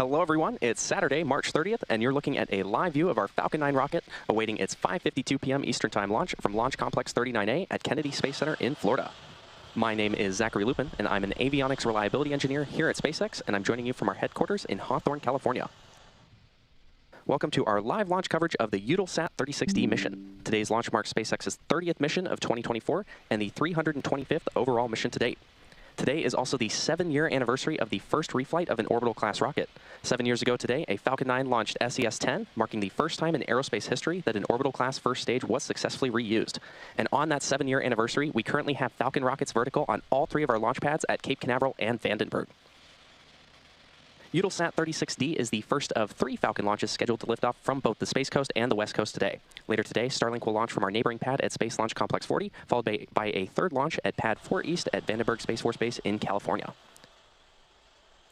Hello everyone, it's Saturday, March 30th, and you're looking at a live view of our Falcon 9 rocket awaiting its 5:52 p.m. Eastern Time launch from Launch Complex 39A at Kennedy Space Center in Florida. My name is Zachary Lupin, and I'm an avionics reliability engineer here at SpaceX, and I'm joining you from our headquarters in Hawthorne, California. Welcome to our live launch coverage of the Eutelsat 36D mission. Today's launch marks SpaceX's 30th mission of 2024 and the 325th overall mission to date. Today is also the 7-year anniversary of the first reflight of an orbital-class rocket. 7 years ago today, a Falcon 9 launched SES-10, marking the first time in aerospace history that an orbital-class first stage was successfully reused. And on that 7-year anniversary, we currently have Falcon rockets vertical on all 3 of our launch pads at Cape Canaveral and Vandenberg. Eutelsat 36D is the first of 3 Falcon launches scheduled to lift off from both the Space Coast and the West Coast today. Later today, Starlink will launch from our neighboring pad at Space Launch Complex 40, followed by a third launch at Pad 4 East at Vandenberg Space Force Base in California.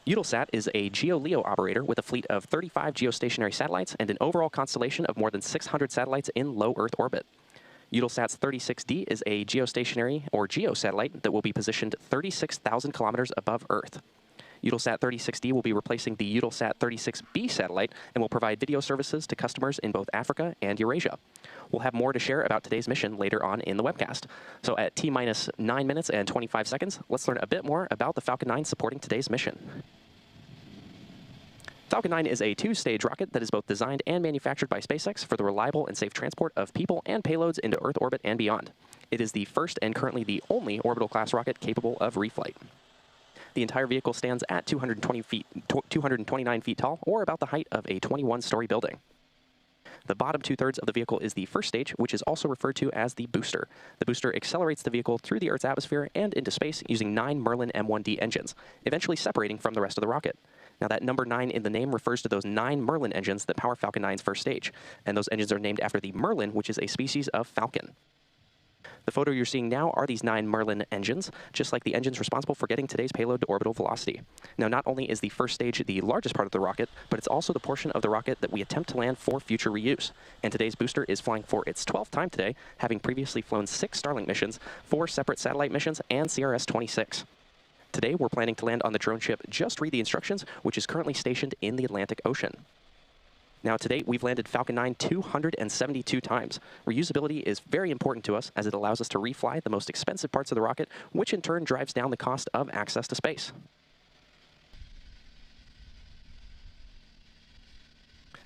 Eutelsat is a GEO-LEO operator with a fleet of 35 geostationary satellites and an overall constellation of more than 600 satellites in low Earth orbit. Eutelsat's 36D is a geostationary, or GEO satellite, that will be positioned 36,000 kilometers above Earth. Eutelsat 36D will be replacing the Eutelsat 36B satellite and will provide video services to customers in both Africa and Eurasia. We'll have more to share about today's mission later on in the webcast. So at T-minus 9 minutes and 25 seconds, let's learn a bit more about the Falcon 9 supporting today's mission. Falcon 9 is a 2-stage rocket that is both designed and manufactured by SpaceX for the reliable and safe transport of people and payloads into Earth orbit and beyond. It is the first and currently the only orbital-class rocket capable of reflight. The entire vehicle stands at 229 feet tall, or about the height of a 21-story building. The bottom 2/3 of the vehicle is the first stage, which is also referred to as the booster. The booster accelerates the vehicle through the Earth's atmosphere and into space using 9 Merlin M1D engines, eventually separating from the rest of the rocket. Now, that number 9 in the name refers to those 9 Merlin engines that power Falcon 9's first stage, and those engines are named after the Merlin, which is a species of falcon. The photo you're seeing now are these 9 Merlin engines, just like the engines responsible for getting today's payload to orbital velocity. Now, not only is the first stage the largest part of the rocket, but it's also the portion of the rocket that we attempt to land for future reuse. And today's booster is flying for its 12th time today, having previously flown 6 Starlink missions, 4 separate satellite missions, and CRS-26. Today, we're planning to land on the drone ship Just Read the Instructions, which is currently stationed in the Atlantic Ocean. Now, to date, we've landed Falcon 9 272 times. Reusability is very important to us as it allows us to refly the most expensive parts of the rocket, which in turn drives down the cost of access to space.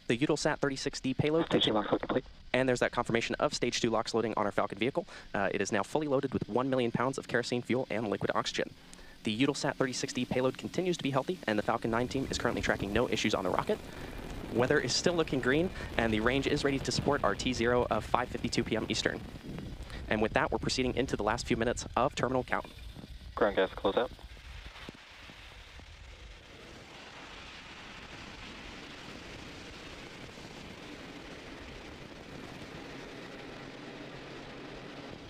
The Eutelsat 36D payload complete. And there's that confirmation of Stage 2 LOX loading on our Falcon vehicle. It is now fully loaded with 1 million pounds of kerosene fuel and liquid oxygen. The Eutelsat 36D payload continues to be healthy, and the Falcon 9 team is currently tracking no issues on the rocket. Weather is still looking green, and the range is ready to support our T0 of 5:52 p.m. Eastern. And with that, we're proceeding into the last few minutes of terminal count. Ground gas close out.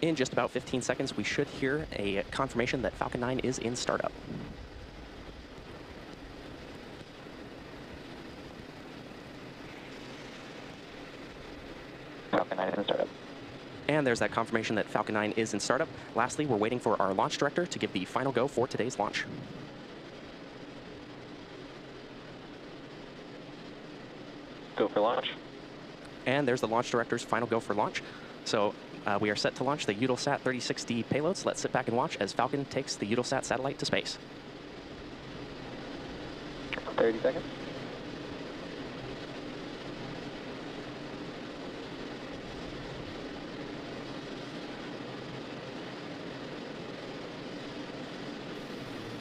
In just about 15 seconds, we should hear a confirmation that Falcon 9 is in startup. Falcon 9 is in startup. And there's that confirmation that Falcon 9 is in startup. Lastly, we're waiting for our launch director to give the final go for today's launch. Go for launch. And there's the launch director's final go for launch. So we are set to launch the Eutelsat 36D payloads. Let's sit back and watch as Falcon takes the Eutelsat satellite to space. 30 seconds.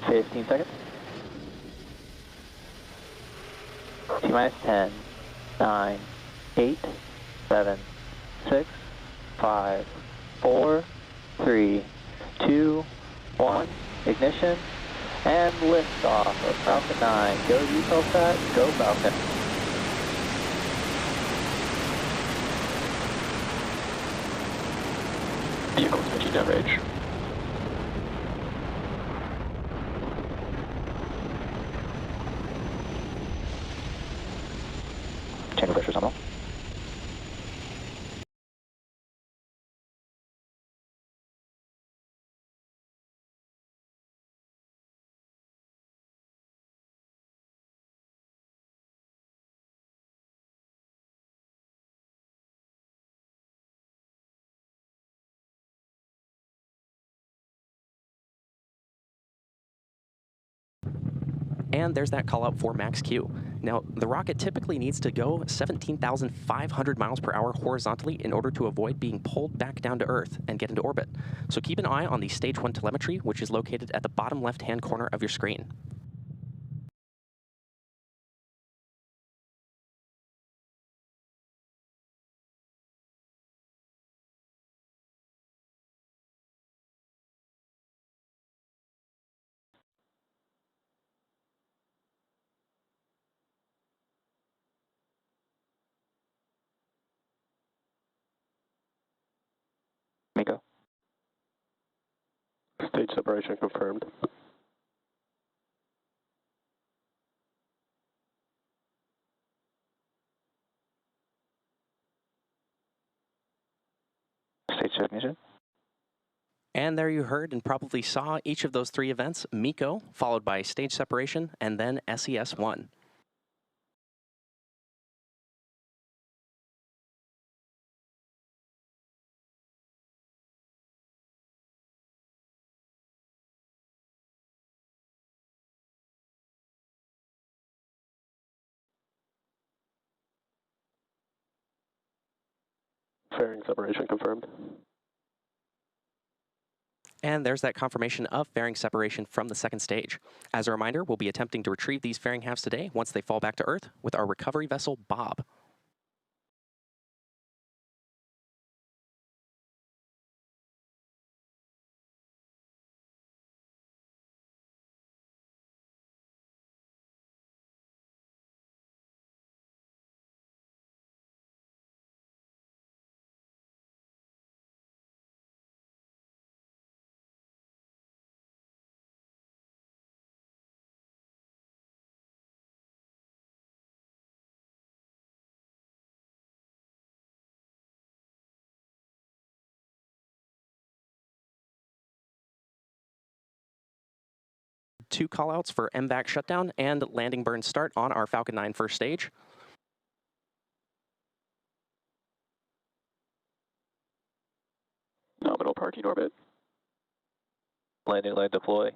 Fifteen seconds. T-minus 10, 9, 8, 7, 6, 5, 4, 3, 2, 1. Ignition and liftoff of Falcon 9. Go Eutelsat, go Falcon. Vehicle switching downrange. Chamber pressure nominal. And there's that call out for max Q. Now, the rocket typically needs to go 17,500 miles per hour horizontally in order to avoid being pulled back down to Earth and get into orbit. So keep an eye on the Stage 1 telemetry, which is located at the bottom left-hand corner of your screen. MECO. Stage separation confirmed. Stage check mission. And there you heard and probably saw each of those three events, MECO, followed by stage separation, and then SES-1. Fairing separation confirmed. And there's that confirmation of fairing separation from the second stage. As a reminder, we'll be attempting to retrieve these fairing halves today once they fall back to Earth with our recovery vessel, Bob. Two callouts for MVAC shutdown and landing burn start on our Falcon 9 first stage. Nominal parking orbit. Landing line deploy.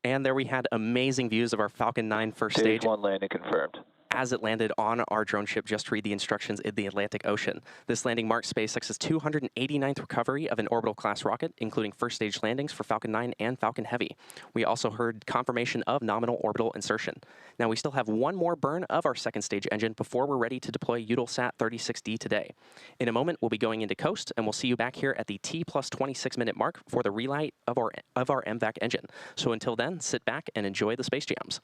And there we had amazing views of our Falcon 9 first Stage stage 1 landing confirmed. as it landed on our drone ship just to read the instructions in the Atlantic Ocean. This landing marks SpaceX's 289th recovery of an orbital-class rocket, including first-stage landings for Falcon 9 and Falcon Heavy. We also heard confirmation of nominal orbital insertion. Now, we still have one more burn of our second-stage engine before we're ready to deploy Eutelsat 36D today. In a moment, we'll be going into coast, and we'll see you back here at the T plus 26-minute mark for the relight of our MVAC engine. So until then, sit back and enjoy the space jams.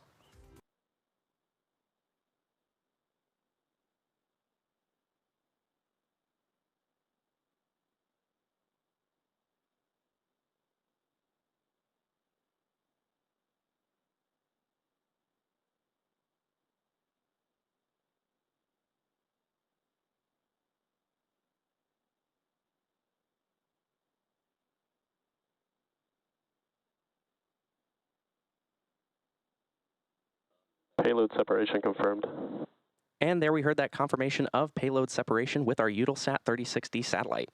Payload separation confirmed. And there we heard that confirmation of payload separation with our Eutelsat 36D satellite.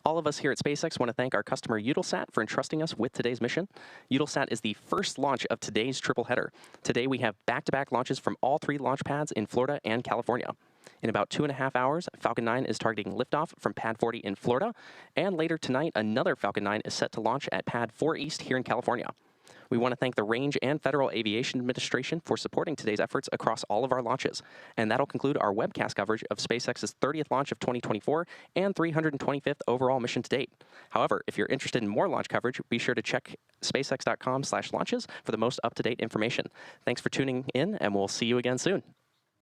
All of us here at SpaceX want to thank our customer Eutelsat for entrusting us with today's mission. Eutelsat is the first launch of today's triple header. Today we have back-to-back launches from all three launch pads in Florida and California. In about 2.5 hours, Falcon 9 is targeting liftoff from Pad 40 in Florida, and later tonight, another Falcon 9 is set to launch at Pad 4 East here in California. We want to thank the Range and Federal Aviation Administration for supporting today's efforts across all of our launches. And that'll conclude our webcast coverage of SpaceX's 30th launch of 2024 and 325th overall mission to date. However, if you're interested in more launch coverage, be sure to check spacex.com/launches for the most up-to-date information. Thanks for tuning in, and we'll see you again soon.